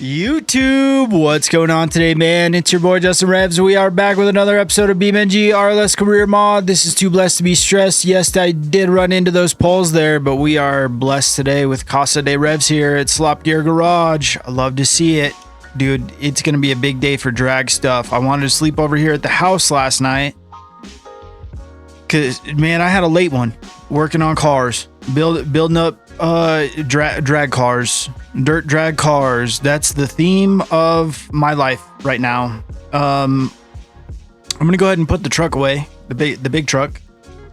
YouTube, what's going on today, man? It's your boy Justin Revs. We are back with another episode of BeamNG RLS Career Mod. This is Too Blessed to Be Stressed. Yes, I did run into those poles there, but we are blessed today with Casa de Revs here at Slop Gear Garage. I love to see it. Dude, it's going to be a big day for drag stuff. I wanted to sleep over here at the house last night because, man, I had a late one working on cars, building up drag cars, dirt drag cars. That's the theme of my life right now. I'm gonna go ahead and put the truck away, the big truck.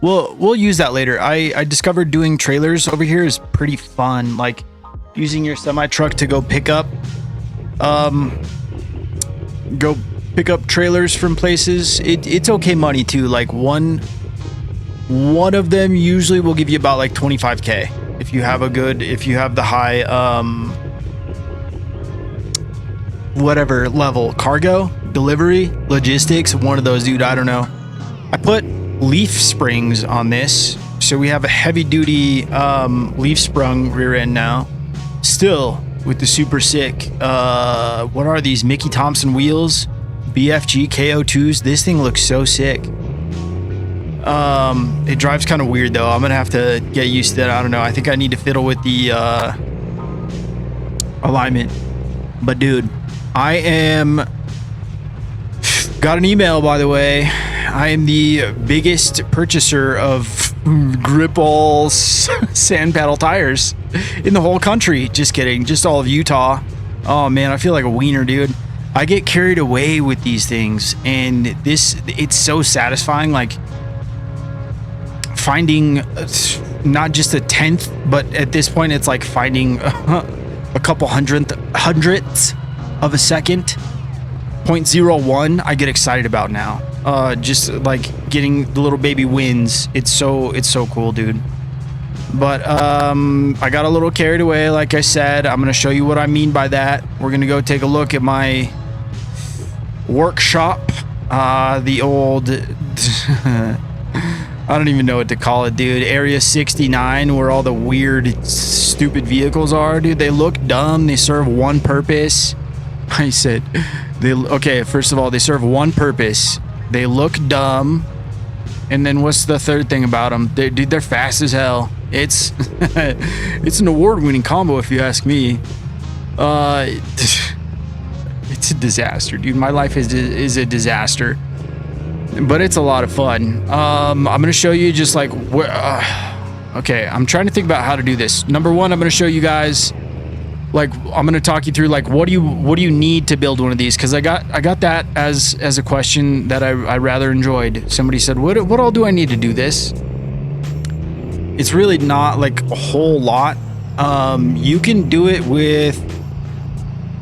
We'll use that later. I discovered doing trailers over here is pretty fun, like using your semi truck to go pick up trailers from places. It's okay money too. Like one of them usually will give you about like 25K. If you have the high, whatever level, cargo, delivery, logistics, one of those, dude, I don't know. I put leaf springs on this. So we have a heavy duty, leaf sprung rear end now. Still with the super sick, what are these? Mickey Thompson wheels, BFG KO2s. This thing looks so sick. It drives kind of weird though. I'm gonna have to get used to that. I don't know. I think I need to fiddle with the alignment. But dude, got an email, by the way. I am the biggest purchaser of grip all sand paddle tires in the whole country. Just kidding. Just all of Utah. Oh man, I feel like a wiener, dude. I get carried away with these things, and it's so satisfying. Like, finding not just a tenth, but at this point it's like finding a couple hundredths of a second. 0.01 I get excited about now. Just like getting the little baby wins. It's so cool, dude. But I got a little carried away, like I said. I'm gonna show you what I mean by that. We're gonna go take a look at my workshop, the old I don't even know what to call it, dude. Area 69, where all the weird, stupid vehicles are, dude. They look dumb. They serve one purpose. I said, okay, first of all, they serve one purpose. They look dumb. And then what's the third thing about them? Dude, they're fast as hell. It's an award-winning combo, if you ask me. It's a disaster, dude. My life is a disaster. But it's a lot of fun. I'm gonna show you just like okay, I'm trying to think about how to do this. Number one, I'm gonna show you guys, like, I'm gonna talk you through like what do you need to build one of these, because I got that as a question that I rather enjoyed. Somebody said, what all do I need to do this? It's really not like a whole lot. You can do it with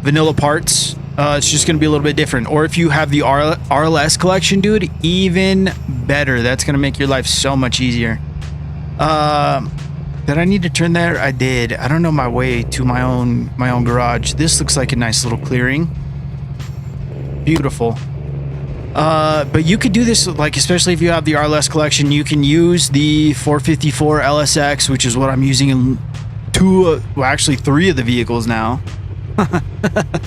vanilla parts. It's just going to be a little bit different. Or if you have the RLS collection, dude, even better. That's going to make your life so much easier. Did I need to turn there? I did. I don't know my way to my own garage. This looks like a nice little clearing. Beautiful. But you could do this, like, especially if you have the RLS collection, you can use the 454 LSX, which is what I'm using in actually three of the vehicles now.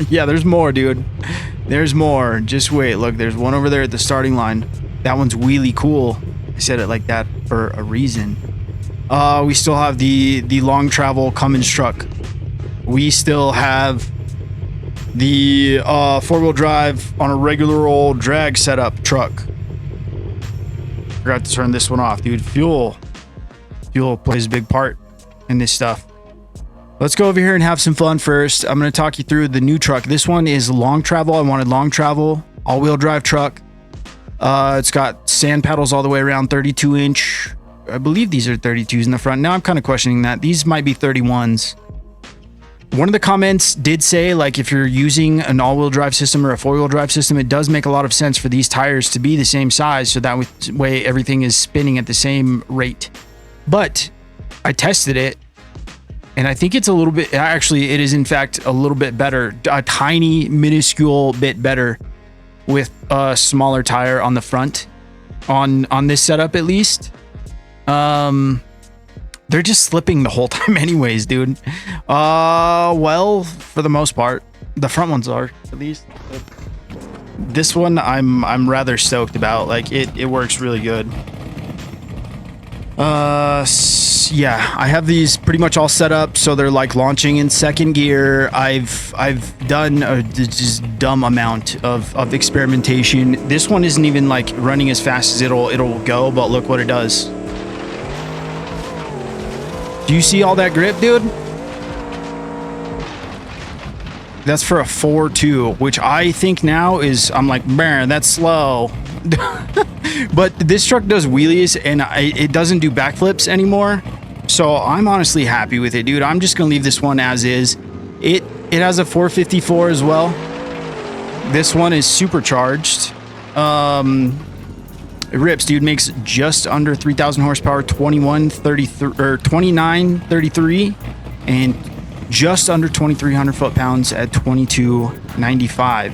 Yeah, there's more, dude. There's more. Just wait. Look, there's one over there at the starting line. That one's wheelie cool. I said it like that for a reason. We still have the long travel Cummins truck. We still have the four-wheel drive on a regular old drag setup truck. Forgot to turn this one off, dude. Fuel plays a big part in this stuff. Let's go over here and have some fun first. I'm going to talk you through the new truck. This one is long travel. I wanted long travel, all-wheel drive truck. It's got sand paddles all the way around, 32-inch. I believe these are 32s in the front. Now I'm kind of questioning that. These might be 31s. One of the comments did say, like, if you're using an all-wheel drive system or a four-wheel drive system, it does make a lot of sense for these tires to be the same size, so that way everything is spinning at the same rate. But I tested it, and I think it's a little bit, actually, it is in fact a little bit better, a tiny, minuscule bit better with a smaller tire on the front, on this setup at least. They're just slipping the whole time anyways, dude. Well, for the most part, The front ones are, at least. This one I'm rather stoked about. Like it works really good. Yeah, I have these pretty much all set up so they're like launching in second gear. I've done a just dumb amount of experimentation. This one isn't even like running as fast as it'll go, but look what it does. Do you see all that grip, dude? That's for a 4.2, which I think now is, I'm like, man, that's slow. But this truck does wheelies and it doesn't do backflips anymore. So I'm honestly happy with it, dude. I'm just gonna leave this one as is. It has a 454 as well. This one is supercharged. It rips, dude. Makes just under 3,000 horsepower, 2933, and just under 2,300 foot-pounds at 2295.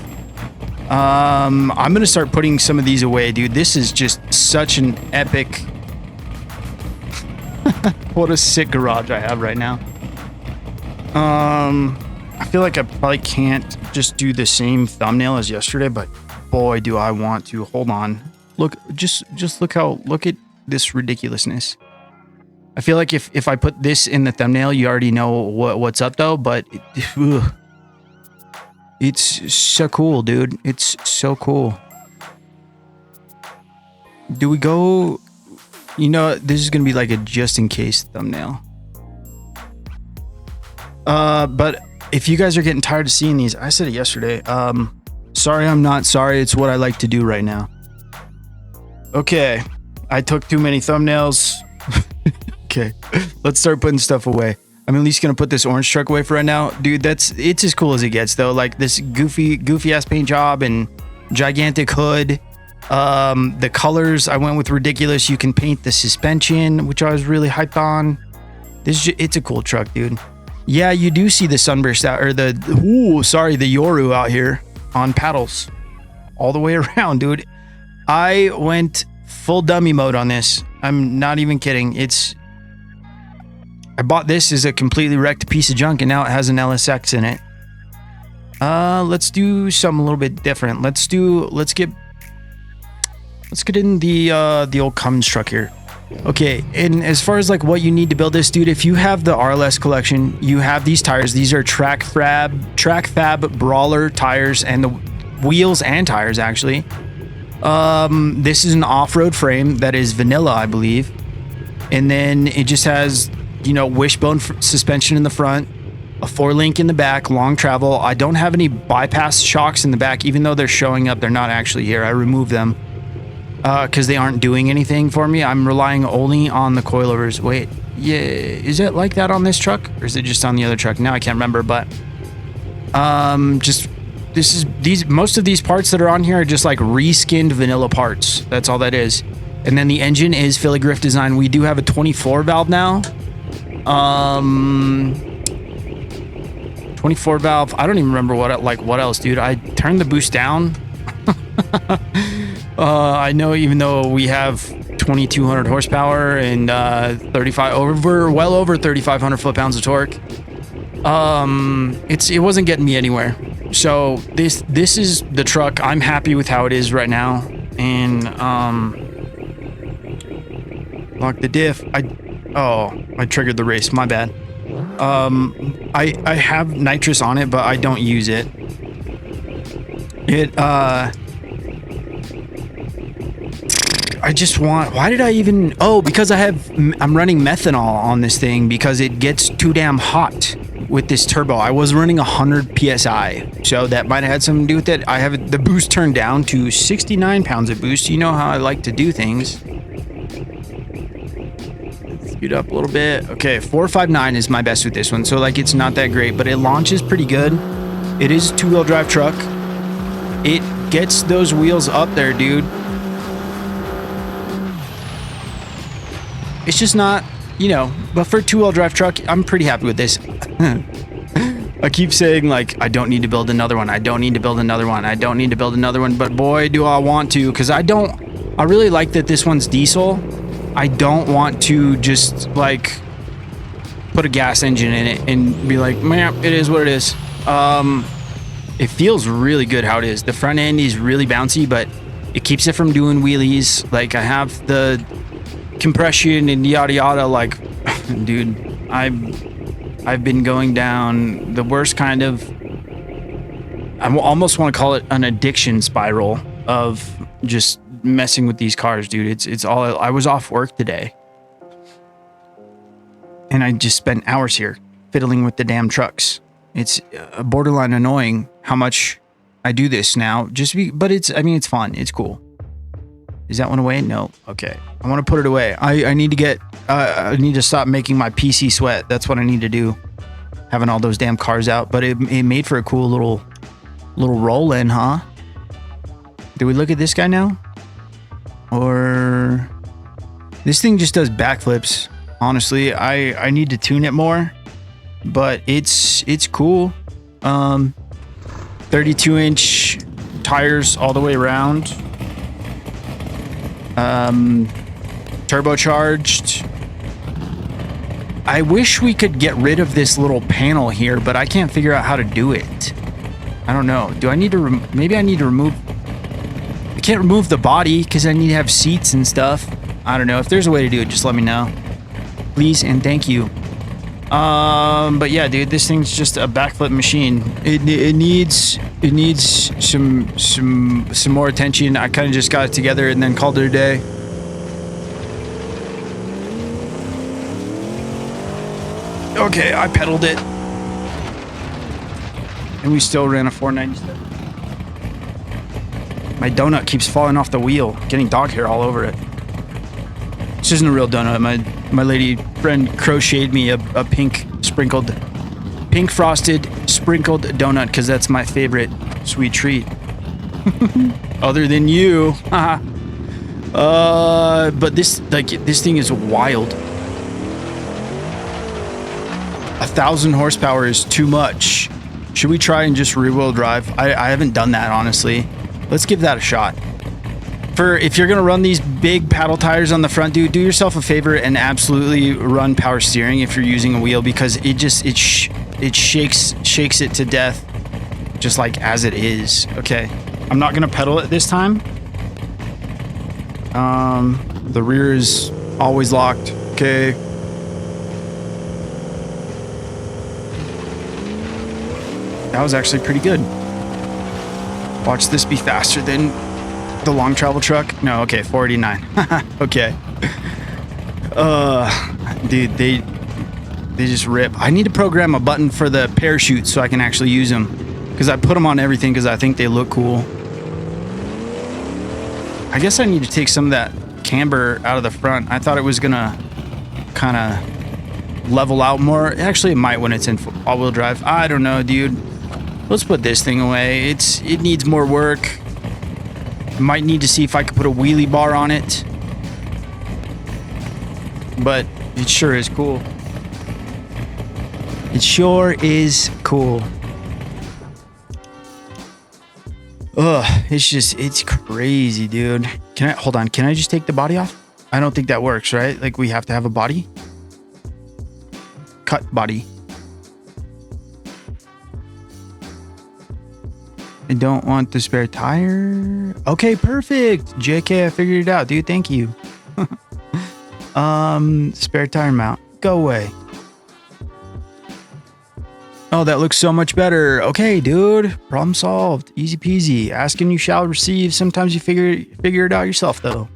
I'm gonna start putting some of these away, dude. This is just such an epic. What a sick garage I have right now. I feel like I probably can't just do the same thumbnail as yesterday, but boy, do I want to. Hold on. Look, just look at this ridiculousness. I feel like if I put this in the thumbnail, you already know what's up though, but it's so cool, dude. It's so cool. Do we go? You know, this is gonna be like a just in case thumbnail. But if you guys are getting tired of seeing these, I said it yesterday. Sorry, I'm not sorry. It's what I like to do right now. Okay, I took too many thumbnails. Okay, let's start putting stuff away. I'm at least gonna put this orange truck away for right now, dude. It's as cool as it gets though. Like this goofy ass paint job and gigantic hood. The colors I went with ridiculous. You can paint the suspension, which I was really hyped on. It's a cool truck, dude. Yeah, you do see the sunburst out, or the Yoru out here on paddles all the way around, dude. I went full dummy mode on this. I'm not even kidding. I bought this as a completely wrecked piece of junk and now it has an LSX in it. Let's do something a little bit different. Let's get in the old Cummins truck here. Okay, and as far as like what you need to build this, dude, if you have the RLS collection, you have these tires. These are track fab brawler tires, and the wheels and tires actually. This is an off-road frame that is vanilla, I believe, and then it just has, you know, wishbone suspension in the front, a 4-link in the back, long travel. I don't have any bypass shocks in the back, even though they're showing up. They're not actually here. I removed them because they aren't doing anything for me. I'm relying only on the coilovers. Wait, yeah, is it like that on this truck, or is it just on the other truck? Now I can't remember, but most of these parts that are on here are just like reskinned vanilla parts. That's all that is. And then the engine is filigree design. We do have a 24 valve now. 24 valve. I don't even remember what else, dude. I turned the boost down. I know, even though we have 2,200 horsepower and we're well over 3,500 foot-pounds of torque. It wasn't getting me anywhere. So this is the truck. I'm happy with how it is right now. And lock the diff. I triggered the race. My bad. I have nitrous on it, but I don't use it. I just want, why did I even, because I'm running methanol on this thing because it gets too damn hot with this turbo. I was running 100 PSI, so that might have had something to do with it. I have the boost turned down to 69 pounds of boost. You know how I like to do things. Speed up a little bit. Okay, 459 is my best with this one, so like it's not that great, but it launches pretty good. It is a 2-wheel drive truck. It gets those wheels up there, dude. It's just not, you know, but for a 2-wheel drive truck, I'm pretty happy with this. I keep saying, like, I don't need to build another one. I don't need to build another one. I don't need to build another one. But boy, do I want to, because I really like that this one's diesel. I don't want to just, like, put a gas engine in it and be like, man, it is what it is. it feels really good how it is. The front end is really bouncy, but it keeps it from doing wheelies. Like I have the compression and yada yada. Like, dude, I've been going down the worst kind of, I almost want to call it an addiction spiral of just messing with these cars, dude. It's all, I was off work today and I just spent hours here fiddling with the damn trucks. It's borderline annoying how much I do this now, but it's, I mean, it's fun. It's cool. Is that one away? No. Okay. I want to put it away. I need to get, I need to stop making my PC sweat. That's what I need to do. Having all those damn cars out, but it made for a cool little roll in, huh? Do we look at this guy now? Or this thing just does backflips. Honestly, I need to tune it more, but it's cool. 32-inch tires all the way around. Turbocharged. I wish we could get rid of this little panel here, but I can't figure out how to do it. I don't know. Do I need to maybe I need to remove, I can't remove the body because I need to have seats and stuff. I don't know. If there's a way to do it, just let me know, please and thank you. But yeah, dude, this thing's just a backflip machine. It needs some more attention. I kind of just got it together and then called it a day. Okay, I pedaled it. And we still ran a 497. My donut keeps falling off the wheel, getting dog hair all over it. This isn't a real donut. My lady friend crocheted me a pink frosted sprinkled donut because that's my favorite sweet treat. Other than you. But this thing is wild. 1,000 horsepower is too much. Should we try and just rear-wheel drive? I haven't done that, honestly. Let's give that a shot. If you're gonna run these big paddle tires on the front, dude, do yourself a favor and absolutely run power steering if you're using a wheel, because it shakes it to death, just like as it is. Okay, I'm not gonna pedal it this time. The rear is always locked. Okay. That was actually pretty good. Watch this be faster than the long travel truck. No, okay, 489. Okay. Dude, they just rip. I need to program a button for the parachute so I can actually use them, because I put them on everything because I think they look cool. I guess I need to take some of that camber out of the front. I thought it was gonna kind of level out more. Actually, it might when it's in all-wheel drive. I don't know, dude. Let's put this thing away. It needs more work. I might need to see if I could put a wheelie bar on it. But it sure is cool. It sure is cool. Ugh, it's crazy, dude. Hold on, can I just take the body off? I don't think that works, right? Like, we have to have a body? Cut body. I don't want the spare tire. Okay, perfect. JK, I figured it out, dude. Thank you. Spare tire mount. Go away. Oh, that looks so much better. Okay, dude. Problem solved. Easy peasy. Ask and you shall receive. Sometimes you figure it out yourself, though.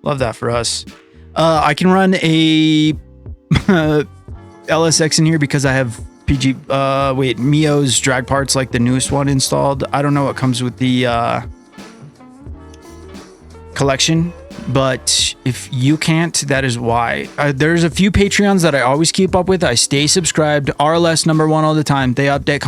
Love that for us. I can run a LSX in here because I have Mio's drag parts, like the newest one, installed. I don't know what comes with the collection, but if you can't, that is why. There's a few Patreons that I always keep up with. I stay subscribed. RLS #1 all the time. They update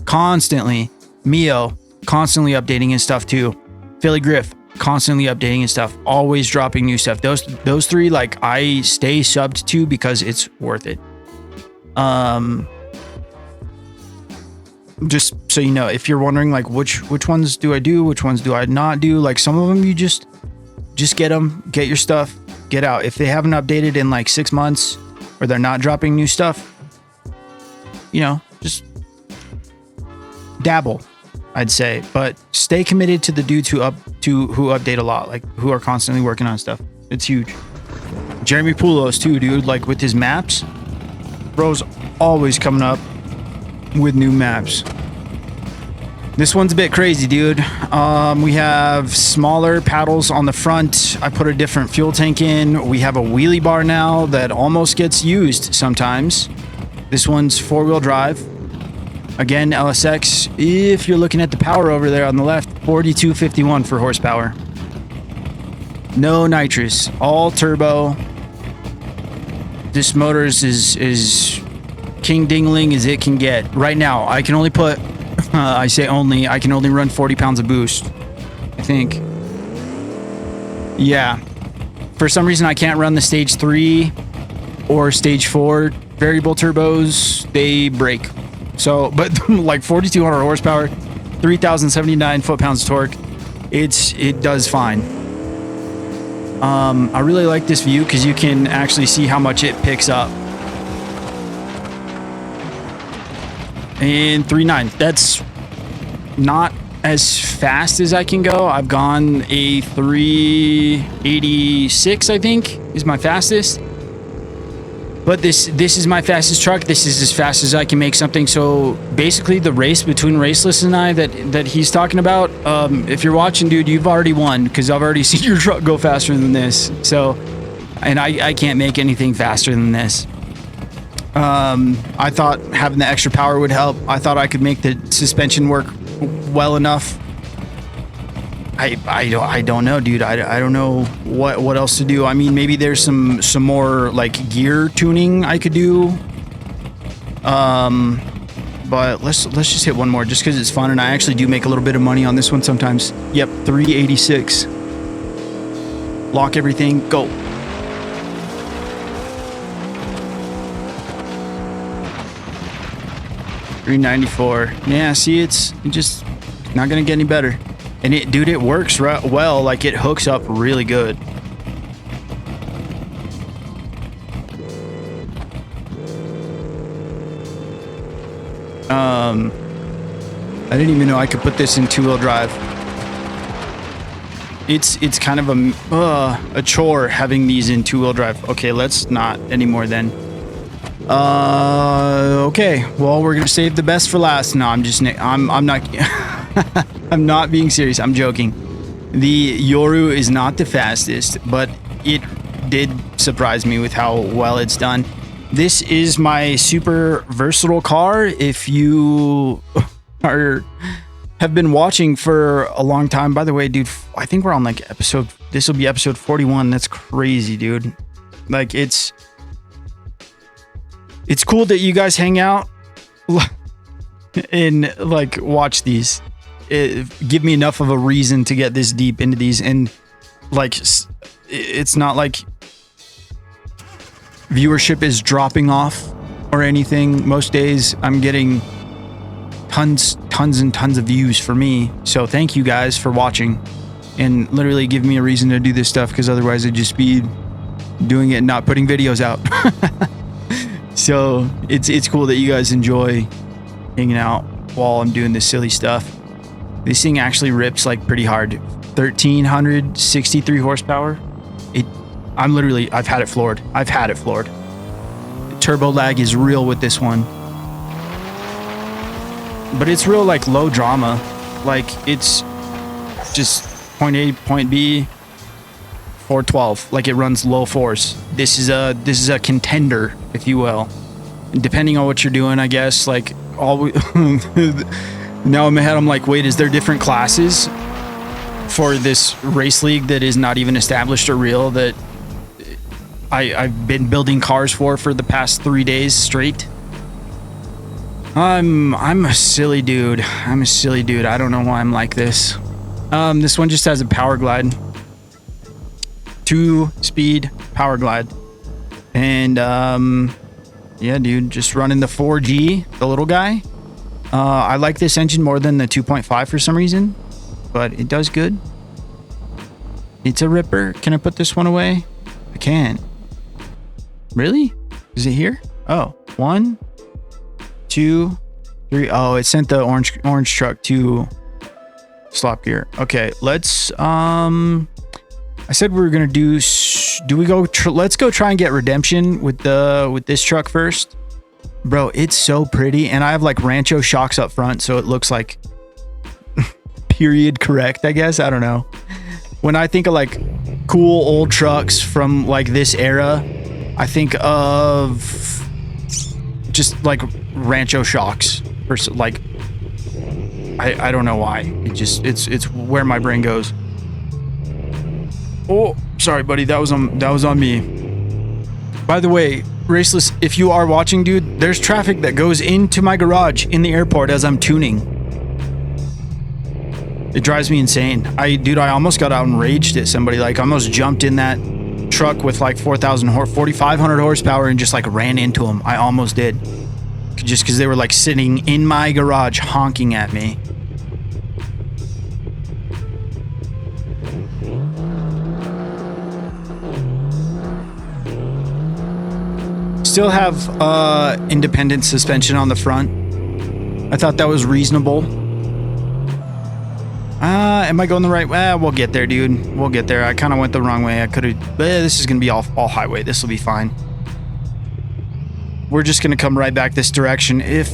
constantly. Mio, constantly updating his stuff too. Philly Griff, constantly updating his stuff. Always dropping new stuff. Those three, like, I stay subbed to because it's worth it. Just so you know, if you're wondering, like, which ones do I do, which ones do I not do, like, some of them you just get them, get your stuff, get out. If they haven't updated in like 6 months, or they're not dropping new stuff, you know, just dabble, I'd say, but stay committed to the dudes who update a lot, like who are constantly working on stuff. It's huge. Jeremy Poulos too, dude, like with his maps, bro's always coming up with new maps. This one's a bit crazy, dude. We have smaller paddles on the front. I put a different fuel tank in. We have a wheelie bar now that almost gets used sometimes. This one's 4-wheel drive. Again, LSX. If you're looking at the power over there on the left, 4251 for horsepower. No nitrous, all turbo. This motor is king dingling as it can get. Right now, I can only put, I say only, I can only run 40 pounds of boost, I think. Yeah. For some reason, I can't run the stage 3 or stage 4 variable turbos. They break. So, but like 4,200 horsepower, 3,079 foot-pounds torque, it does fine. I really like this view because you can actually see how much it picks up. And 3.9, that's not as fast as I can go. I've gone a 386, I think, is my fastest. But this is my fastest truck. This is as fast as I can make something. So basically the race between Raceless and I that he's talking about, if you're watching, dude, you've already won because I've already seen your truck go faster than this. So, and I can't make anything faster than this. I thought having the extra power would help. I thought I could make the suspension work well enough. I don't know, dude. I don't know what else to do. I mean, maybe there's some more like gear tuning I could do. But let's just hit one more just because it's fun, and I actually do make a little bit of money on this one sometimes. Yep, 386. Lock everything, go. $394. Yeah, see, it's just not gonna get any better. And it, dude, it works well. Like, it hooks up really good. I didn't even know I could put this in 2-wheel drive. It's kind of a chore having these in 2-wheel drive. Okay, let's not anymore then. Okay, well, we're gonna save the best for last. No, I'm not I'm not being serious. I'm joking. The Yoru is not the fastest, but it did surprise me with how well it's done. This is my super versatile car. If you have been watching for a long time, by the way, dude, I think we're on like this will be episode 41. That's crazy, dude. Like, it's cool that you guys hang out and like watch these. Give me enough of a reason to get this deep into these, and like it's not like viewership is dropping off or anything. Most days I'm getting tons and tons of views for me, so thank you guys for watching and literally give me a reason to do this stuff, because otherwise I'd just be doing it and not putting videos out. So it's cool that you guys enjoy hanging out while I'm doing this silly stuff. This thing actually rips like pretty hard. 1,363 horsepower. I've had it floored. The turbo lag is real with this one. But it's real like low drama. Like, it's just point A, point B, 412. Like, it runs low force. This is a contender, if you will. And depending on what you're doing, I guess, like now in my head, I'm like, wait, is there different classes for this race league that is not even established or real that I've been building cars for the past 3 days straight? I'm a silly dude. I don't know why I'm like this. This one just has a power glide. 2-speed power glide. And yeah, dude, just running the 4G, the little guy. I like this engine more than the 2.5 for some reason, but it does good. It's a ripper. Can I put this one away? I can't. Really? Is it here? Oh, 1, 2, 3. Oh, it sent the orange truck to slop gear. Okay, let's I said we were gonna do we go let's go try and get redemption with this truck first. Bro, it's so pretty, and I have like Rancho shocks up front, so it looks like period correct, I guess. I don't know. When I think of like cool old trucks from like this era, I think of just like Rancho shocks, or like I don't know why. It's where my brain goes. Oh, sorry, buddy. That was on me. By the way, Raceless, if you are watching, dude, there's traffic that goes into my garage in the airport as I'm tuning. It drives me insane. Dude, I almost got out and raged at somebody. Like, almost jumped in that truck with like 4,500 horsepower and just like ran into them. I almost did. Just because they were like sitting in my garage honking at me. Still have independent suspension on the front. I thought that was reasonable. Am I going the right way? We'll get there, dude. We'll get there. I kind of went the wrong way. I could have... this is going to be all highway. This will be fine. We're just going to come right back this direction. If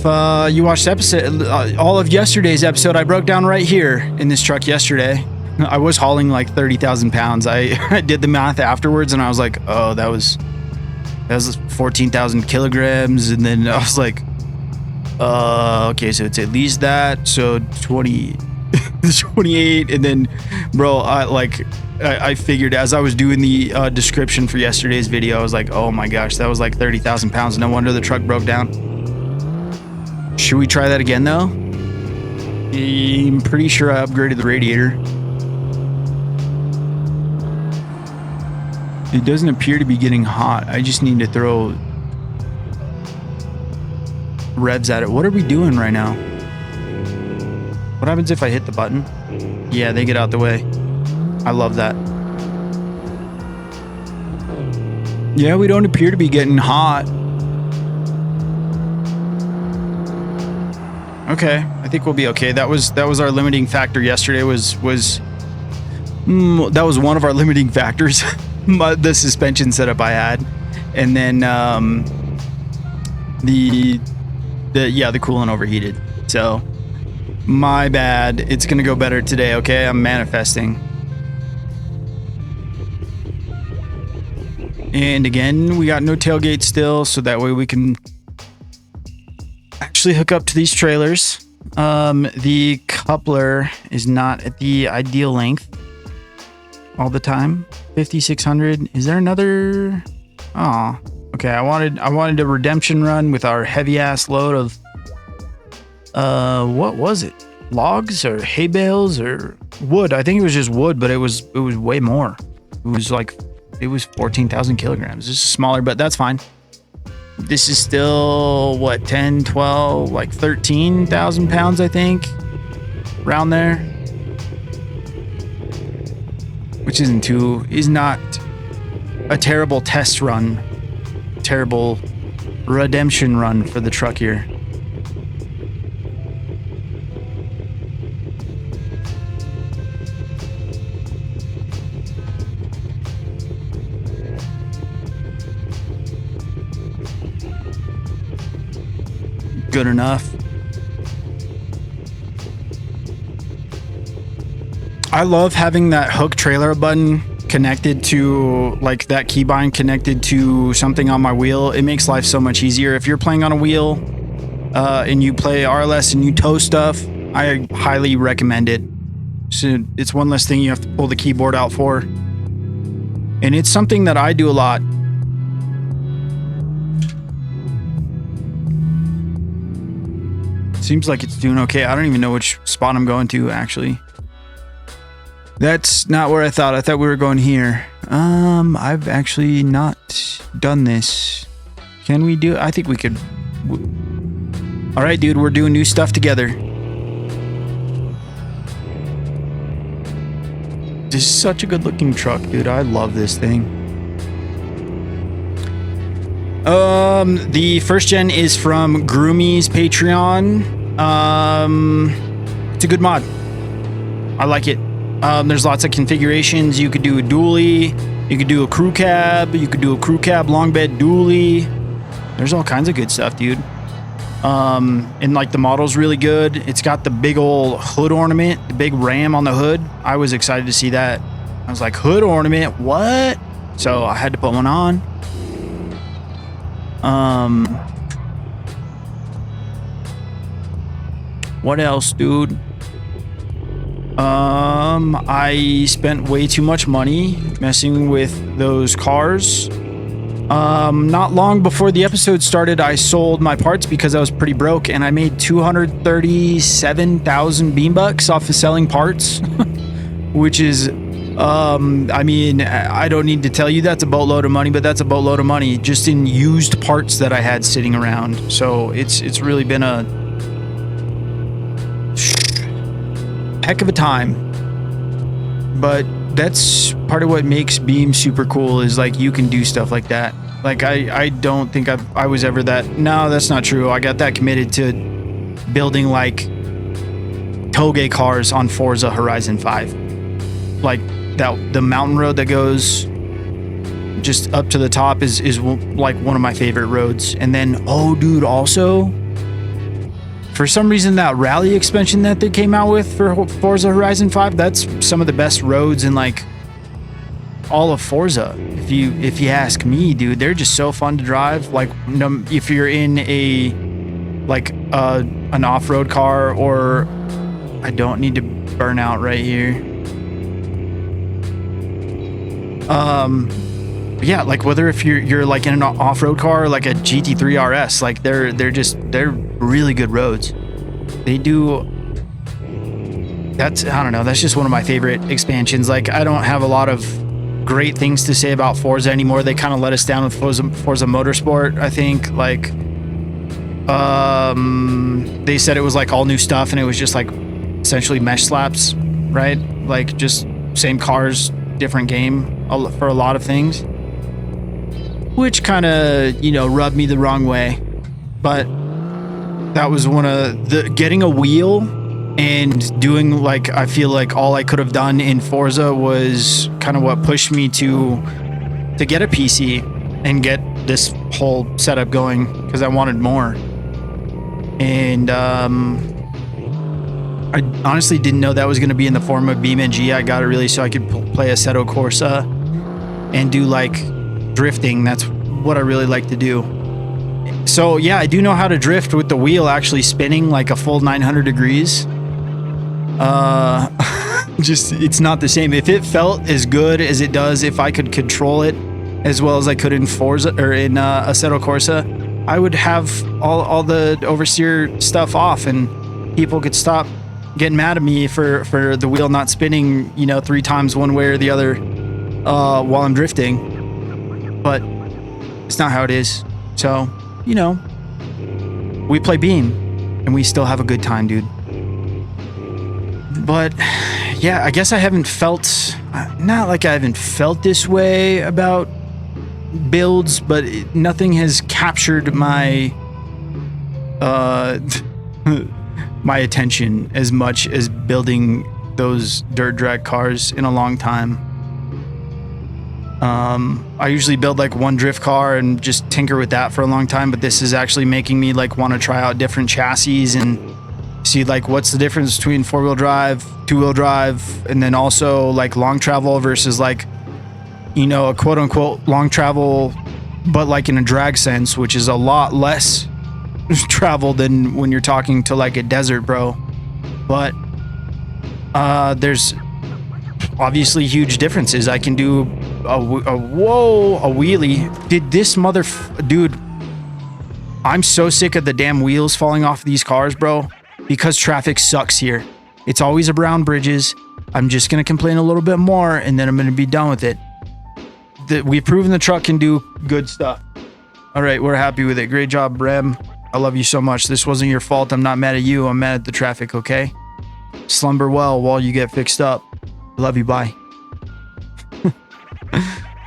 you watched the episode, all of yesterday's episode, I broke down right here in this truck yesterday. I was hauling like 30,000 pounds. I did the math afterwards, and I was like, oh, that was 14,000 kilograms. And then I was like, okay, so it's at least that. So 28. And then, bro, I figured as I was doing the description for yesterday's video, I was like, oh my gosh, that was like 30,000 pounds. No wonder the truck broke down. Should we try that again, though? I'm pretty sure I upgraded the radiator. It doesn't appear to be getting hot. I just need to throw revs at it. What are we doing right now? What happens if I hit the button? Yeah, they get out the way. I love that. Yeah, we don't appear to be getting hot. Okay, I think we'll be okay. That was our limiting factor yesterday. That was one of our limiting factors. The suspension setup I had, and then the coolant overheated. So my bad. It's gonna go better today. Okay, I'm manifesting. And again, we got no tailgate still, so that way we can actually hook up to these trailers. The coupler is not at the ideal length all the time. 5,600. Is there another? Oh, okay. I wanted a redemption run with our heavy ass load of what was it? Logs or hay bales or wood? I think it was just wood, but it was way more. It was 14,000 kilograms. This is smaller, but that's fine. This is still what, 10, 12, like 13,000 pounds, I think, around there. Which is not a terrible test run, terrible redemption run for the truck here. Good enough. I love having that hook trailer button connected to, like, that keybind connected to something on my wheel. It makes life so much easier. If you're playing on a wheel and you play RLS and you tow stuff, I highly recommend it. So it's one less thing you have to pull the keyboard out for. And it's something that I do a lot. Seems like it's doing okay. I don't even know which spot I'm going to, actually. That's not where I thought. I thought we were going here. I've actually not done this. Can we do it? I think we could. All right, dude, we're doing new stuff together. This is such a good looking truck, dude. I love this thing. The first gen is from Groomy's Patreon. It's a good mod. I like it. There's lots of configurations. You could do a dually, you could do a crew cab, you could do a crew cab long bed dually. There's all kinds of good stuff, dude. And like the model's really good. It's got the big old hood ornament, the big ram on the hood. I was excited to see that. I was like, hood ornament, what? So I had to put one on. What else, dude? I spent way too much money messing with those cars. Not long before the episode started, I sold my parts because I was pretty broke, and I made 237,000 beam bucks off of selling parts, which is, I mean, I don't need to tell you that's a boatload of money, but that's a boatload of money just in used parts that I had sitting around. So it's really been a heck of a time. But that's part of what makes Beam super cool, is like you can do stuff like that. Like I don't think I was ever that. No, that's not true. I got that committed to building like toge cars on Forza Horizon 5. Like that, the mountain road that goes just up to the top is like one of my favorite roads. And then, oh dude, also for some reason that rally expansion that they came out with for Forza Horizon 5, that's some of the best roads in like all of Forza. If you ask me, dude, they're just so fun to drive. Like if you're in a like an off-road car, or I don't need to burn out right here. Yeah, like whether if you're like in an off-road car, like a GT3 RS, like they're really good roads. They do. That's, I don't know, that's just one of my favorite expansions. Like I don't have a lot of great things to say about Forza anymore. They kind of let us down with Forza Motorsport, I think. Like they said it was like all new stuff, and it was just like essentially mesh slaps, right? Like just same cars, different game for a lot of things, which kind of, you know, rubbed me the wrong way. But that was one of the, getting a wheel and doing, like, I feel like all I could have done in Forza was kind of what pushed me to get a PC and get this whole setup going, because I wanted more. And I honestly didn't know that was going to be in the form of BeamNG. I got it really so I could play Assetto Corsa and do like drifting. That's what I really like to do. So yeah, I do know how to drift with the wheel actually spinning like a full 900 degrees. Just, it's not the same. If it felt as good as it does, if I could control it as well as I could in Forza or in Assetto Corsa, I would have all the oversteer stuff off, and people could stop getting mad at me for the wheel not spinning, you know, 3 times one way or the other while I'm drifting. But it's not how it is. So, you know, we play Beam and we still have a good time, dude. But yeah, I guess I haven't felt, not like I haven't felt this way about builds, but nothing has captured my my attention as much as building those dirt drag cars in a long time. I usually build like one drift car and just tinker with that for a long time, but this is actually making me like want to try out different chassis and see like what's the difference between 4-wheel drive, 2-wheel drive, and then also like long travel versus like, you know, a quote unquote long travel, but like in a drag sense, which is a lot less travel than when you're talking to like a desert, bro. But there's obviously huge differences. I can do a wheelie. Did this dude, I'm so sick of the damn wheels falling off these cars, bro, because traffic sucks here. It's always around bridges. I'm just gonna complain a little bit more and then I'm gonna be done with it. We've proven the truck can do good stuff. All right, we're happy with it. Great job, Rem. I love you so much. This wasn't your fault. I'm not mad at you. I'm mad at the traffic, okay? Slumber well while you get fixed up. Love you, bye.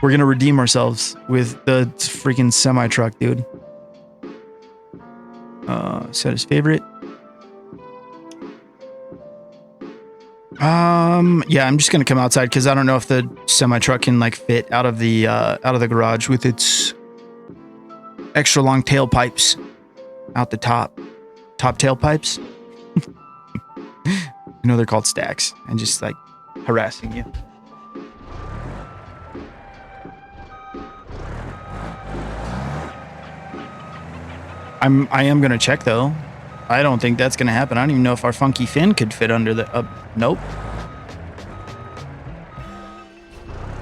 We're gonna redeem ourselves with the freaking semi-truck, dude. Set his favorite. Yeah, I'm just gonna come outside because I don't know if the semi truck can like fit out of the garage with its extra long tailpipes out the top tailpipes. You know they're called stacks, and just like harassing you. I am gonna check though. I don't think that's gonna happen. I don't even know if our funky fin could fit under the. Nope.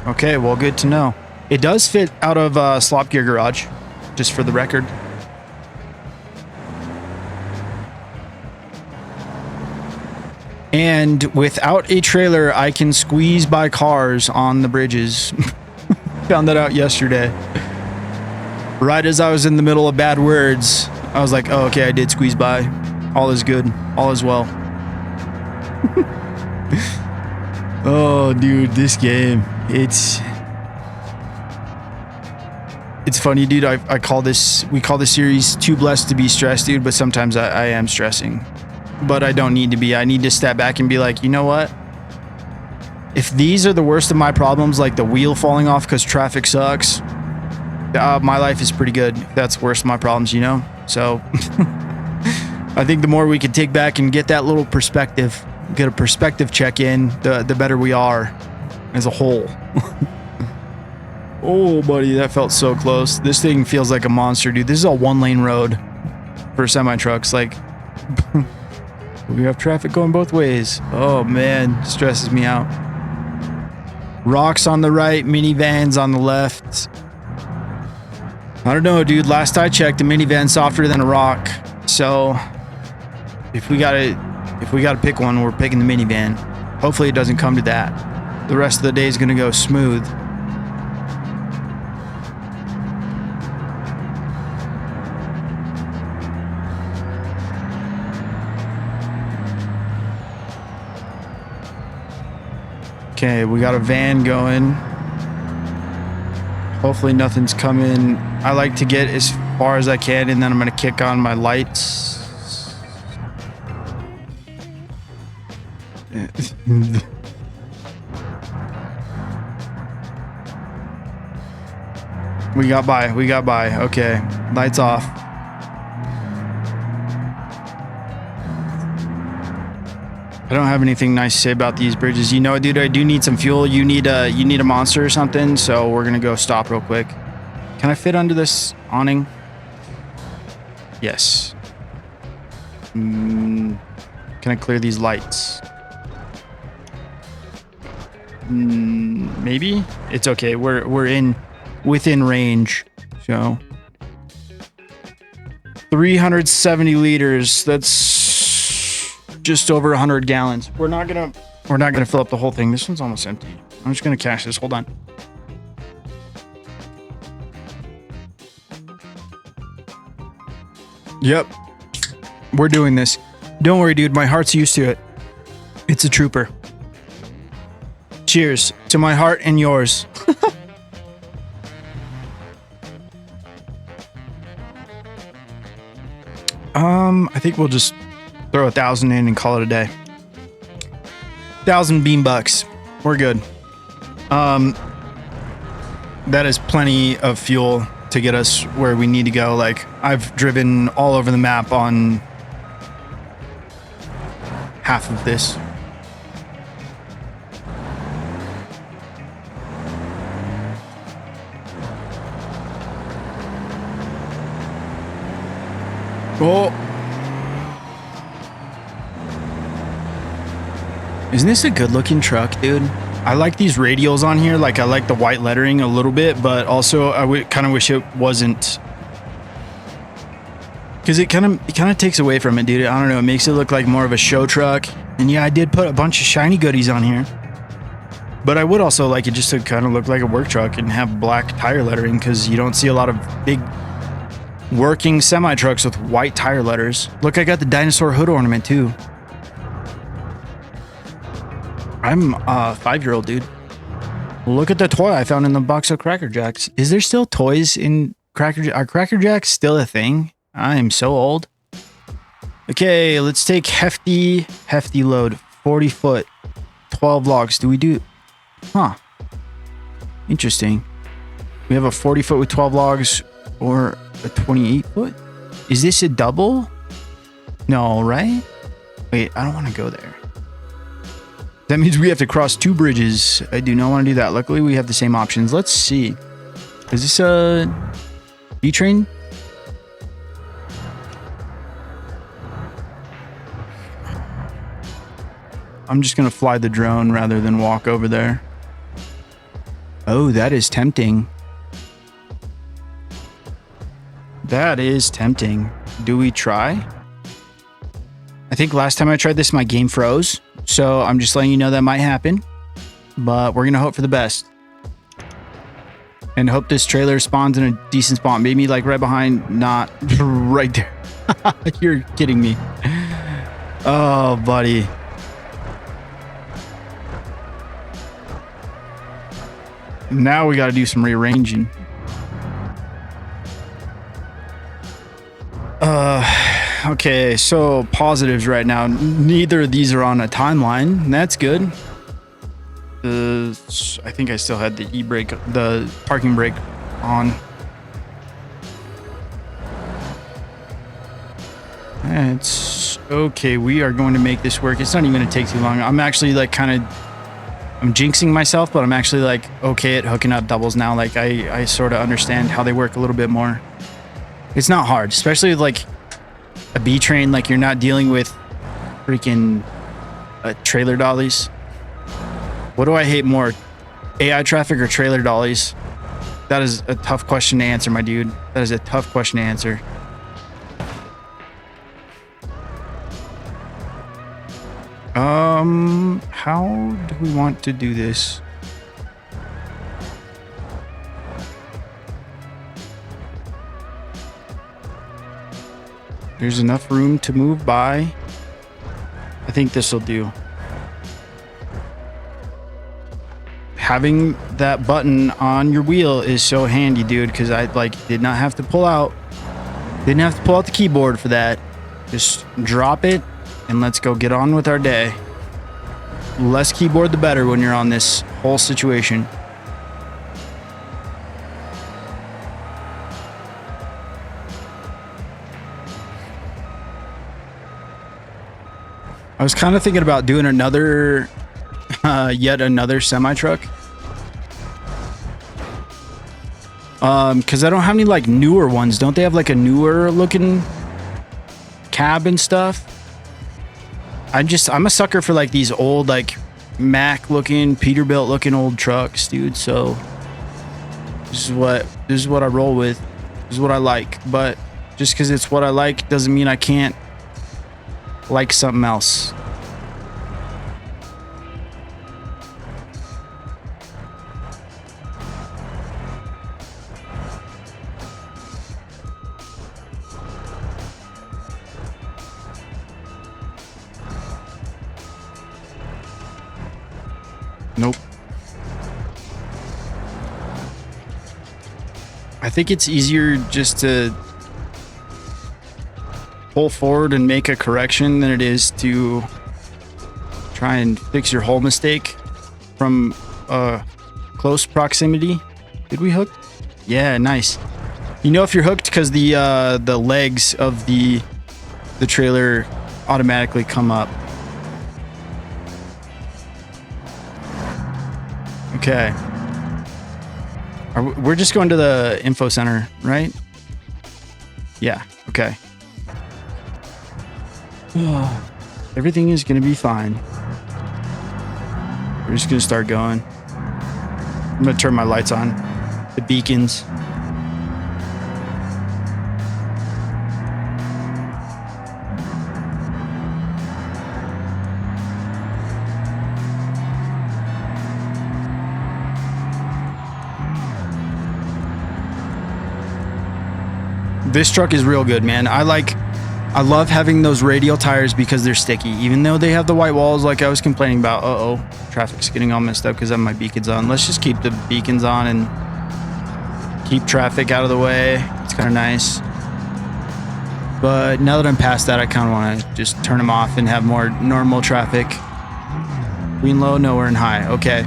Okay, well, good to know. It does fit out of slop gear garage, just for the record. And without a trailer, I can squeeze by cars on the bridges. Found that out yesterday. Right as I was in the middle of bad words, I was like, oh, okay, I did squeeze by. All is good. All is well. Oh, dude, this game. It's funny, dude. I call this, we call this series Too Blessed to Be Stressed, dude, but sometimes I am stressing. But I don't need to be. I need to step back and be like, you know what? If these are the worst of my problems, like the wheel falling off because traffic sucks, my life is pretty good. That's worse of my problems, you know? So I think the more we can take back and get that little perspective, get a perspective check in, the better we are as a whole. Oh, buddy, that felt so close. This thing feels like a monster, dude. This is a one-lane road for semi-trucks. Like, we have traffic going both ways. Oh, man, stresses me out. Rocks on the right, minivans on the left. I don't know, dude. Last I checked, the minivan's softer than a rock. So if we gotta pick one, we're picking the minivan. Hopefully it doesn't come to that. The rest of the day is gonna go smooth. Okay, we got a van going. Hopefully nothing's coming. I like to get as far as I can, and then I'm gonna kick on my lights. We got by. Okay, lights off. I don't have anything nice to say about these bridges. You know, dude, I do need some fuel. You need a monster or something, so we're gonna go stop real quick. Can I fit under this awning? Yes. Can I clear these lights? Maybe? It's okay. We're within range. So 370 liters. That's just over 100 gallons. We're not gonna fill up the whole thing. This one's almost empty. I'm just gonna cache this. Hold on. Yep. We're doing this. Don't worry, dude. My heart's used to it. It's a trooper. Cheers to my heart and yours. I think we'll just throw 1,000 in and call it a day. 1,000 beam bucks. We're good. That is plenty of fuel to get us where we need to go. Like, I've driven all over the map on half of this. Oh. Isn't this a good looking truck, dude? I like these radials on here. Like, I like the white lettering a little bit, but also I kind of wish it wasn't, because it kind of takes away from it, dude. I don't know. It makes it look like more of a show truck. And yeah, I did put a bunch of shiny goodies on here, but I would also like it just to kind of look like a work truck and have black tire lettering, because you don't see a lot of big working semi trucks with white tire letters. Look, I got the dinosaur hood ornament too. I'm a 5-year-old, dude. Look at the toy I found in the box of Cracker Jacks. Is there still toys in Cracker Jacks? Are Cracker Jacks still a thing? I am so old. Okay, let's take hefty load. 40 foot. 12 logs. Do we do? Huh. Interesting. We have a 40 foot with 12 logs or a 28 foot. Is this a double? No, right? Wait, I don't want to go there. That means we have to cross 2 bridges. I do not want to do that. Luckily, we have the same options. Let's see. Is this a B-train? I'm just going to fly the drone rather than walk over there. Oh, that is tempting. That is tempting. Do we try? I think last time I tried this, my game froze. So I'm just letting you know that might happen. But we're going to hope for the best. And hope this trailer spawns in a decent spot. Maybe like right behind, not right there. You're kidding me. Oh, buddy. Now we got to do some rearranging. Okay, so positives right now. Neither of these are on a timeline. That's good. I think I still had the e-brake, the parking brake on. It's okay. We are going to make this work. It's not even going to take too long. I'm actually like I'm jinxing myself, but I'm actually like okay at hooking up doubles now. Like I sort of understand how they work a little bit more. It's not hard, especially with like a B train. Like you're not dealing with freaking trailer dollies. What do I hate more, AI traffic or trailer dollies? That is a tough question to answer, my dude. That is a tough question to answer. How do we want to do this? There's enough room to move by. I think this will do. Having that button on your wheel is so handy, dude, because I did not have to pull out. Didn't have to pull out the keyboard for that. Just drop it and let's go get on with our day. Less keyboard the better when you're on this whole situation. I was kind of thinking about doing another, yet another semi-truck. Because I don't have any like newer ones. Don't they have like a newer looking cab and stuff? I'm a sucker for like these old like Mac looking, Peterbilt looking old trucks, dude. So this is what I roll with. This is what I like. But just because it's what I like doesn't mean I can't like something else. Nope. I think it's easier just to pull forward and make a correction than it is to try and fix your whole mistake from close proximity. Did we hook? Yeah, nice. You know if you're hooked because the legs of the trailer automatically come up. Okay. We're just going to the info center, right? Yeah, okay. Everything is going to be fine. We're just going to start going. I'm going to turn my lights on. The beacons. This truck is real good, man. I love having those radial tires because they're sticky. Even though they have the white walls like I was complaining about. Uh-oh. Traffic's getting all messed up because I have my beacons on. Let's just keep the beacons on and keep traffic out of the way. It's kind of nice. But now that I'm past that, I kind of want to just turn them off and have more normal traffic. Green low, nowhere in high. Okay.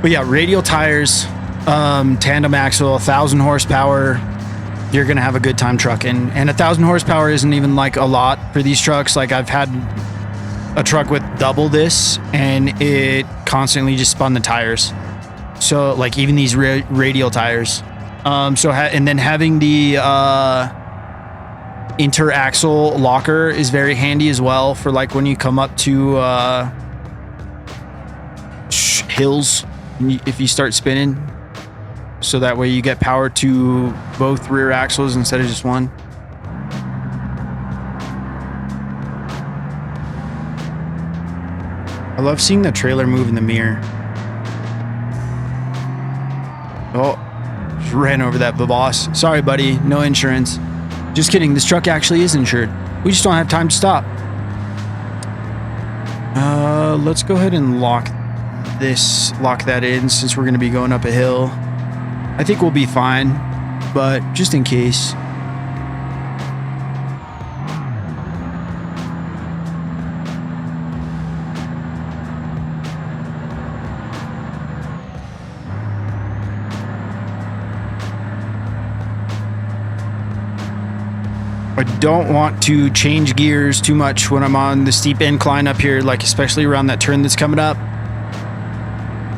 But yeah, radial tires, tandem axle, 1,000 horsepower. You're going to have a good time trucking. And 1,000 horsepower isn't even like a lot for these trucks. Like I've had a truck with double this and it constantly just spun the tires. So like even these radial tires. And then having the interaxle locker is very handy as well for like when you come up to hills if you start spinning, so that way you get power to both rear axles instead of just one. I love seeing the trailer move in the mirror. Oh, just ran over that boss. Sorry, buddy. No insurance. Just kidding. This truck actually is insured. We just don't have time to stop. Let's go ahead and lock that in since we're going to be going up a hill. I think we'll be fine, but just in case. I don't want to change gears too much when I'm on the steep incline up here, like especially around that turn that's coming up.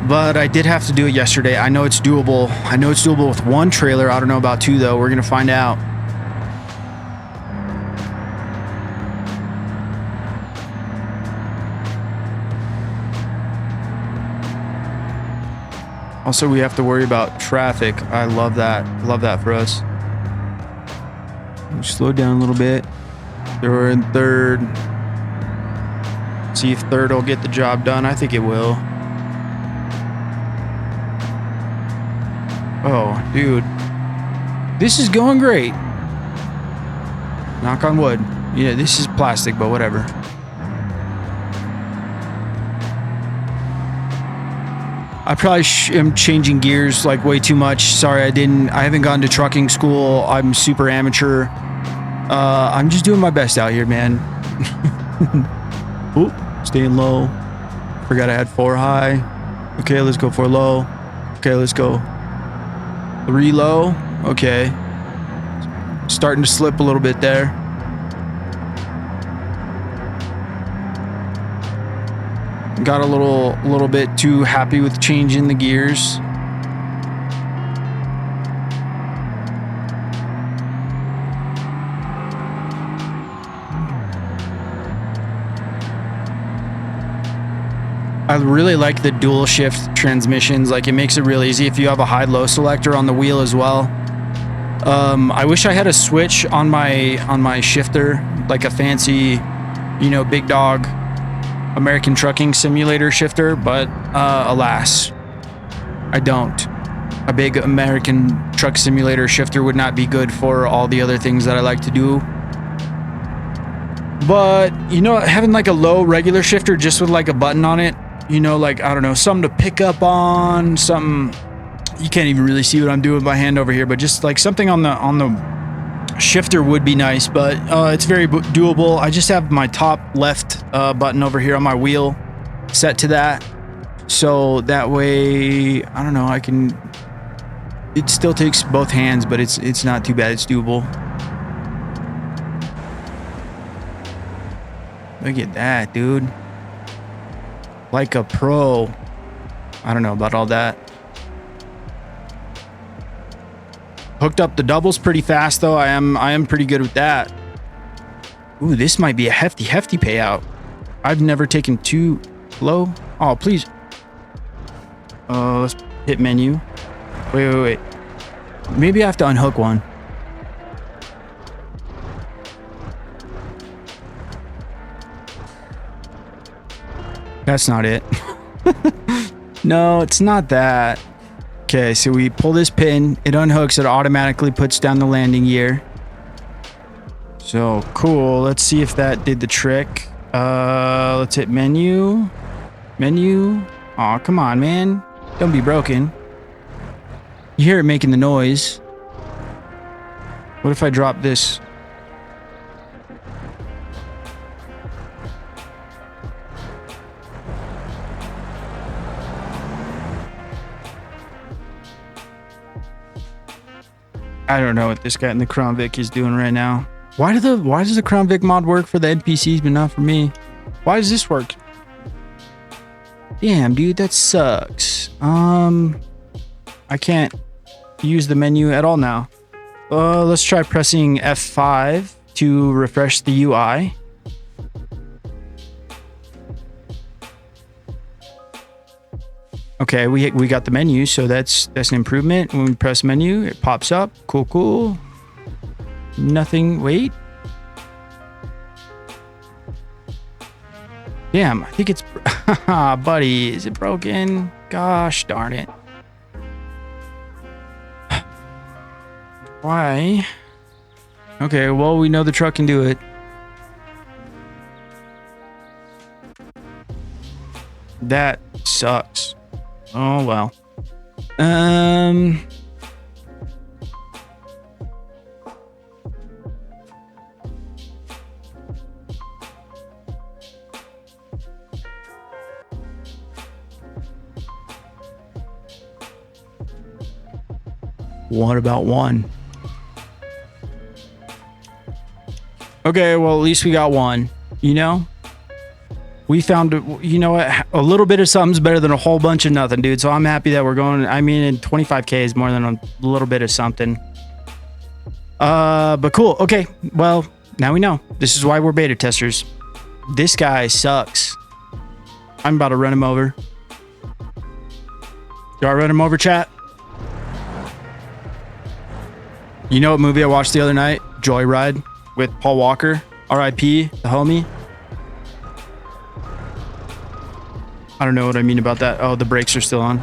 But I did have to do it yesterday. I know it's doable. I know it's doable with one trailer. I don't know about two though. We're gonna find out. Also, we have to worry about traffic. I love that. Love that for us. Slow down a little bit. We're in third. See if third will get the job done. I think it will. Oh, dude. This is going great. Knock on wood. Yeah, this is plastic, but whatever. I probably am changing gears like way too much. Sorry, I haven't gone to trucking school. I'm super amateur. I'm just doing my best out here, man. Oop, staying low. Forgot I had 4 high. Okay, let's go 4 low. Okay, let's go 3 low. Okay. Starting to slip a little bit there. Got a little bit too happy with changing the gears. I really like the dual shift transmissions. Like it makes it real easy if you have a high-low selector on the wheel as well. I wish I had a switch on my shifter, like a fancy, big dog American Trucking Simulator shifter, but alas, I don't. A big American Truck Simulator shifter would not be good for all the other things that I like to do. But, having like a low regular shifter just with like a button on it, like, I don't know, something to pick up on, something, you can't even really see what I'm doing with my hand over here, but just like something on the shifter would be nice, but it's very doable. I just have my top left button over here on my wheel set to that, so that way, I don't know, it still takes both hands, but it's not too bad. It's doable. Look at that, dude. Like a pro. I don't know about all that. Hooked up the doubles pretty fast though. I am pretty good with that. Ooh, this might be a hefty payout. I've never taken too low. Oh, please. Let's hit menu. Wait. Maybe I have to unhook one. That's not it. No, it's not that. Okay, so we pull this pin, it unhooks, it automatically puts down the landing gear. So cool. Let's see if that did the trick. Let's hit menu. Aw, come on, man. Don't be broken. You hear it making the noise. What if I drop this? I don't know what this guy in the Crown Vic is doing right now. Why does the Crown Vic mod work for the NPCs but not for me? Why does this work? Damn, dude, that sucks. I can't use the menu at all now. Let's try pressing F5 to refresh the UI. Okay, we got the menu, so that's an improvement. When we press menu, it pops up. Cool. Nothing. Wait. Damn, I think it's... buddy, is it broken? Gosh darn it. Why? Okay, well, we know the truck can do it. That sucks. Oh, well. What about one? Okay, well, at least we got one, you know? We found, you know what, a little bit of something's better than a whole bunch of nothing, dude. So I'm happy that we're going, I mean, 25K is more than a little bit of something. But cool. Okay, well, now we know. This is why we're beta testers. This guy sucks. I'm about to run him over. Do I run him over, chat? You know what movie I watched the other night? Joyride with Paul Walker. R.I.P. the homie. I don't know what I mean about that. Oh, the brakes are still on.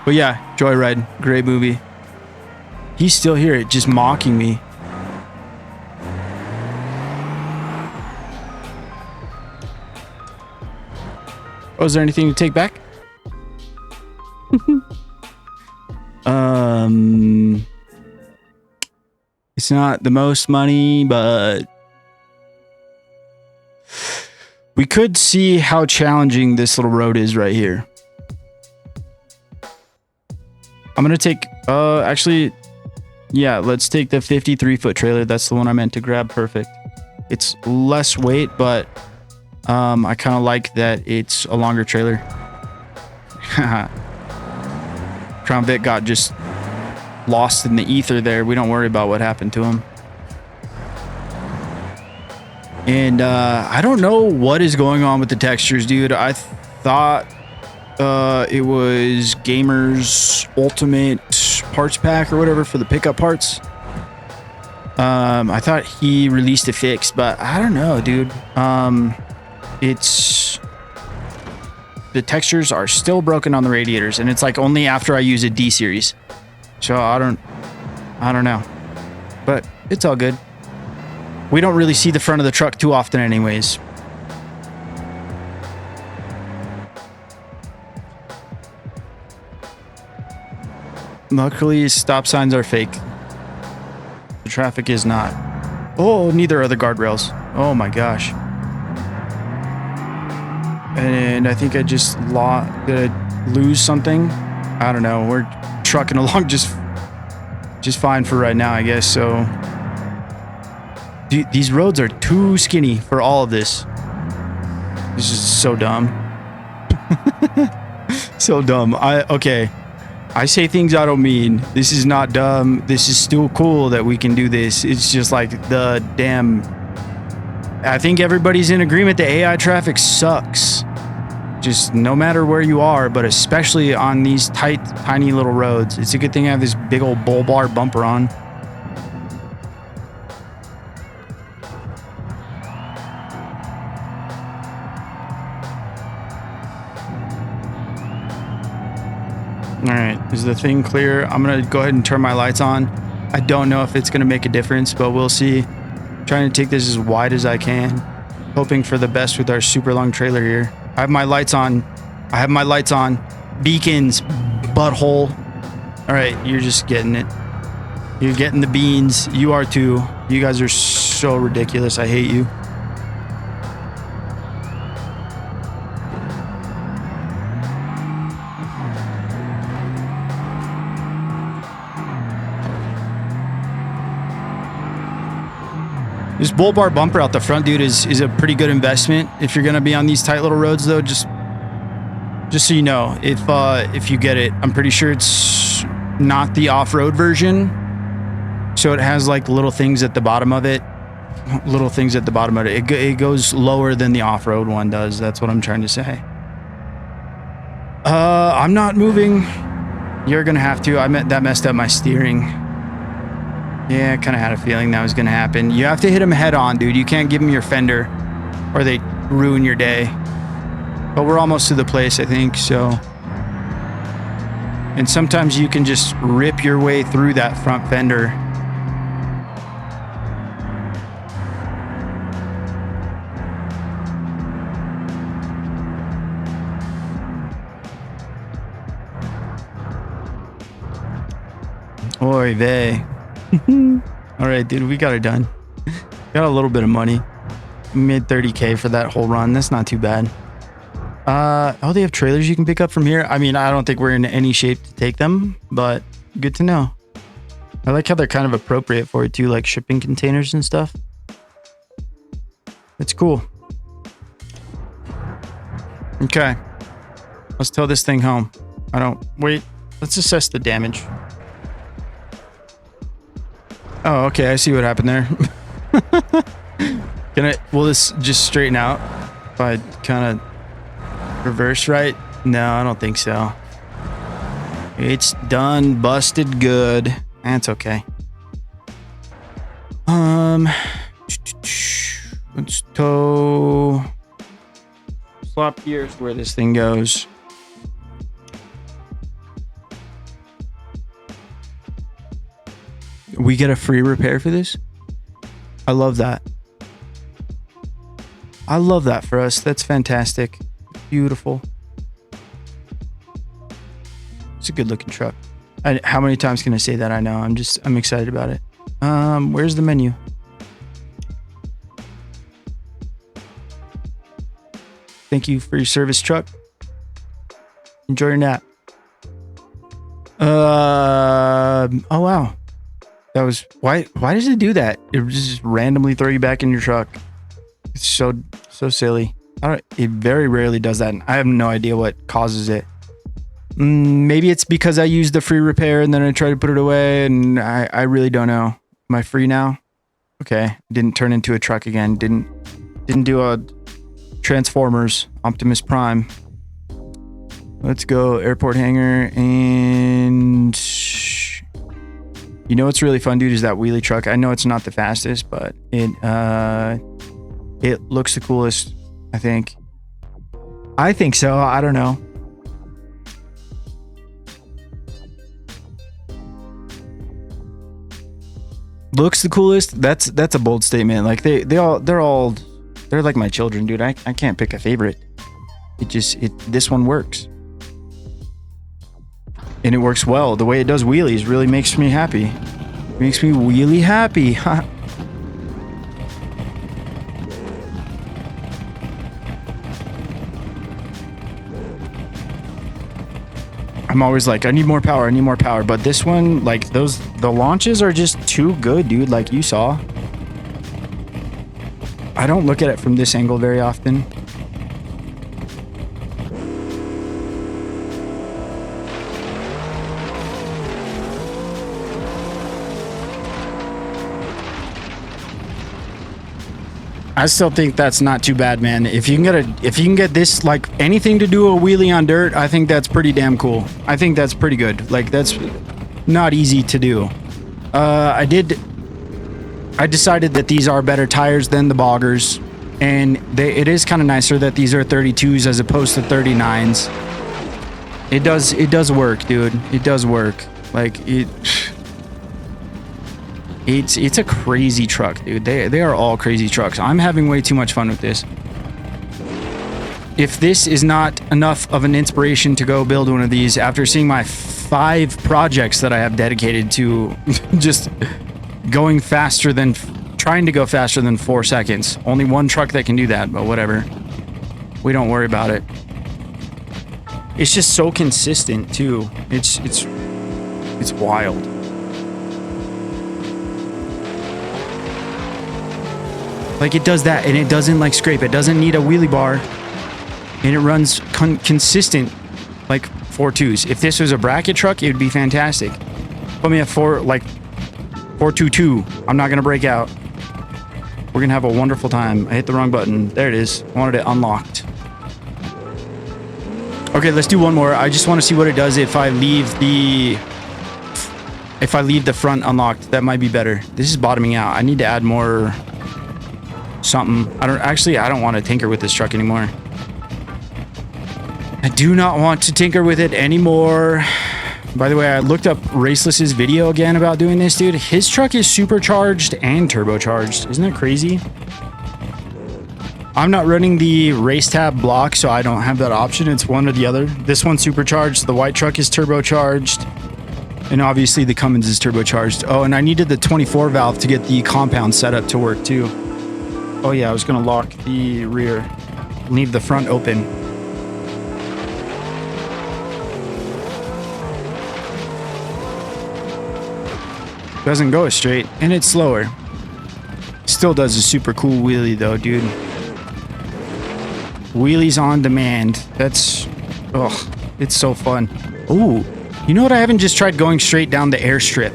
But yeah, Joyride. Great movie. He's still here, just mocking me. Oh, is there anything to take back? It's not the most money, but we could see how challenging this little road is right here. I'm gonna take, actually, yeah, let's take the 53-foot trailer. That's the one I meant to grab. Perfect. It's less weight, but I kind of like that it's a longer trailer. Crown Vic got just lost in the ether there. We don't worry about what happened to him. And I don't know what is going on with the textures, dude. I thought it was Gamer's Ultimate Parts Pack or whatever for the pickup parts. I thought he released a fix, but I don't know, dude. It's... The textures are still broken on the radiators, and it's like only after I use a D series. So I don't know. But it's all good. We don't really see the front of the truck too often anyways. Luckily, stop signs are fake. The traffic is not. Oh, neither are the guardrails. Oh my gosh. And I think I just did I lose something? I don't know. We're trucking along just fine for right now, I guess. So these roads are too skinny for all of this. This is so dumb. So dumb. Okay. I say things I don't mean. This is not dumb. This is still cool that we can do this. It's just like the damn... I think everybody's in agreement that AI traffic sucks. Just no matter where you are, but especially on these tight, tiny little roads. It's a good thing I have this big old bull bar bumper on. All right, is the thing clear? I'm gonna go ahead and turn my lights on. I don't know if it's gonna make a difference, but we'll see. Trying to take this as wide as I can, hoping for the best with our super long trailer here. I have my lights on. Beacons, butthole. All right, you're just getting it. You're getting the beans. You are too. You guys are so ridiculous. I hate you. This bull bar bumper out the front, dude, is a pretty good investment if you're gonna be on these tight little roads, though. Just so you know, if you get it, I'm pretty sure it's not the off-road version, so it has like little things at the bottom of it. It goes lower than the off-road one does. That's what I'm trying to say. I'm not moving. You're gonna have to. That messed up my steering. Yeah, I kind of had a feeling that was going to happen. You have to hit them head on, dude. You can't give them your fender or they ruin your day. But we're almost to the place, I think, so. And sometimes you can just rip your way through that front fender. Oy vey. All right, dude, we got it done. Got a little bit of money. We made 30K for that whole run. That's not too bad. Oh, they have trailers you can pick up from here. I mean, I don't think we're in any shape to take them, but good to know. I like how they're kind of appropriate for it too, like shipping containers and stuff. It's cool. Okay. Let's tow this thing home. Wait, let's assess the damage. Oh, okay, I see what happened there. Will this just straighten out if I kind of reverse right? No, I don't think so. It's done, busted good. That's okay. Let's tow. Swap gears where this thing goes. We get a free repair for this? I love that. I love that for us. That's fantastic. Beautiful. It's a good looking truck. How many times can I say that? I know. I'm excited about it. Where's the menu? Thank you for your service, truck. Enjoy your nap. Oh wow. That was why does it do that? It just randomly throw you back in your truck. It's so silly. It very rarely does that, and I have no idea what causes it. Maybe it's because I used the free repair and then I tried to put it away, and I really don't know. Am I free now? Okay. Didn't turn into a truck again. Didn't do a Transformers Optimus Prime. Let's go airport hangar. And you know what's really fun, dude, is that wheelie truck. I know it's not the fastest, but it looks the coolest, I think. I think so. I don't know. Looks the coolest. That's a bold statement. Like they're like my children, dude. I can't pick a favorite. This one works. And it works well. The way it does wheelies really makes me happy. Makes me wheelie happy. I'm always like, I need more power. But this one, like the launches are just too good, dude. Like you saw. I don't look at it from this angle very often. I still think that's not too bad, man. If you can get this, like anything to do a wheelie on dirt, I think that's pretty damn cool. I think that's pretty good. Like that's not easy to do. I decided that these are better tires than the boggers, and it is kind of nicer that these are 32s as opposed to 39s. It does work, dude. It does work. Like it's a crazy truck, dude. They are all crazy trucks. I'm having way too much fun with this. If this is not enough of an inspiration to go build one of these after seeing my 5 projects that I have dedicated to just trying to go faster than 4 seconds. Only one truck that can do that, but whatever. We don't worry about it. It's just so consistent too. It's wild. Like it does that, and it doesn't like scrape. It doesn't need a wheelie bar, and it runs consistent like 4.2s. If this was a bracket truck, it would be fantastic. Put me at 422. I'm not gonna break out. We're gonna have a wonderful time. I hit the wrong button. There it is. I wanted it unlocked. Okay, let's do one more. I just want to see what it does if I leave the front unlocked. That might be better. This is bottoming out. I need to add more something. I don't want to tinker with this truck anymore. I do not want to tinker with it anymore. By the way, I looked up Raceless's video again about doing this, dude. His truck is supercharged and turbocharged. Isn't that crazy? I'm not running the race tab block, so I don't have that option. It's one or the other. This one's supercharged. The white truck is turbocharged. And obviously the Cummins is turbocharged. Oh, and I needed the 24 valve to get the compound set up to work too. Oh yeah, I was gonna lock the rear. Leave the front open. Doesn't go straight, and it's slower. Still does a super cool wheelie though, dude. Wheelies on demand. That's, oh, it's so fun. Ooh, you know what? I haven't just tried going straight down the airstrip,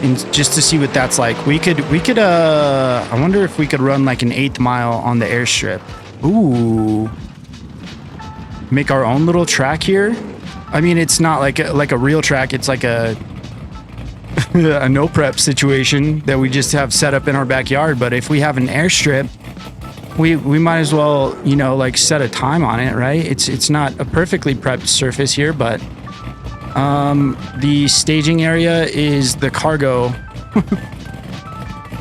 and just to see what that's like. We could. I wonder if we could run like an 8th mile on the airstrip. Ooh, make our own little track here. I mean, it's not like a real track. It's like a a no prep situation that we just have set up in our backyard. But if we have an airstrip, we might as well, you know, like set a time on it, right? It's not a perfectly prepped surface here, but the staging area is the cargo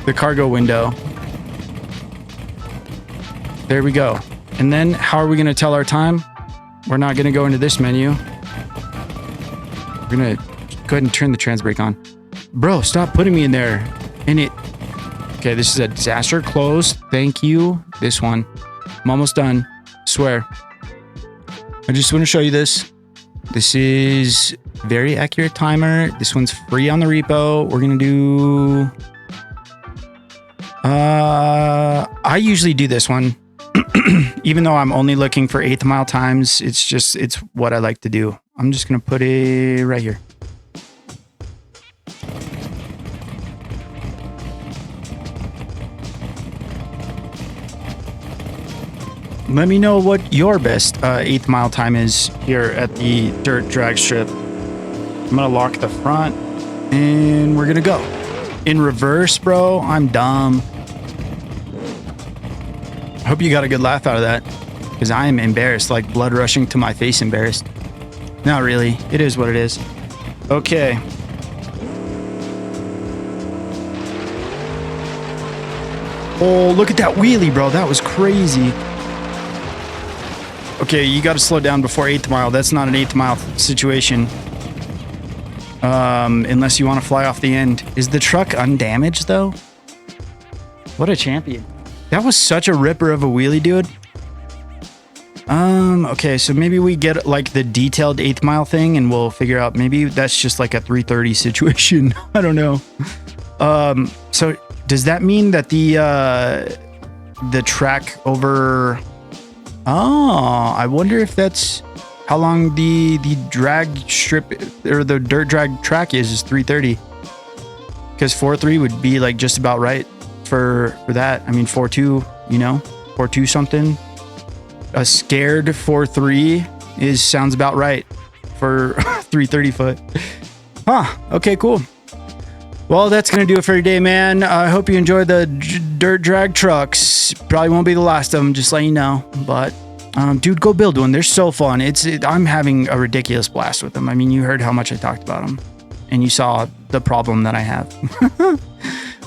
the cargo window. There we go. And then how are we going to tell our time? We're not going to go into this menu. We're going to go ahead and turn the trans brake on. Bro, stop putting me in there. In it. Okay, this is a disaster. Closed. Thank you. This one. I'm almost done. Swear. I just want to show you this. This is very accurate timer. This one's free on the repo. We're going to do... I usually do this one. Even though I'm only looking for 8th mile times, it's what I like to do. I'm just going to put it right here. Let me know what your best 8th mile time is here at the dirt drag strip. I'm gonna lock the front and we're gonna go. In reverse, bro, I'm dumb. I hope you got a good laugh out of that, because I am embarrassed, like blood rushing to my face embarrassed. Not really, it is what it is. Okay. Oh, look at that wheelie, bro, that was crazy. Okay, you got to slow down before 8th mile. That's not an 8th mile situation. Unless you want to fly off the end. Is the truck undamaged, though? What a champion. That was such a ripper of a wheelie, dude. Okay, so maybe we get, like, the detailed 8th mile thing, and we'll figure out. Maybe that's just, like, a 330 situation. I don't know. So, does that mean that the track over... Oh, I wonder if that's how long the drag strip or the dirt drag track is 330. Because 4.3 would be like just about right for that. I mean 4.2, you know, 4.2 something. A scared 4.3 sounds about right for 330 foot. Huh. Okay, cool. Well, that's going to do it for today, man. I hope you enjoyed the dirt drag trucks. Probably won't be the last of them, just letting you know. But, dude, go build one. They're so fun. I'm having a ridiculous blast with them. I mean, you heard how much I talked about them. And you saw the problem that I have.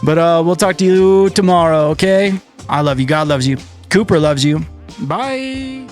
But we'll talk to you tomorrow, okay? I love you. God loves you. Cooper loves you. Bye.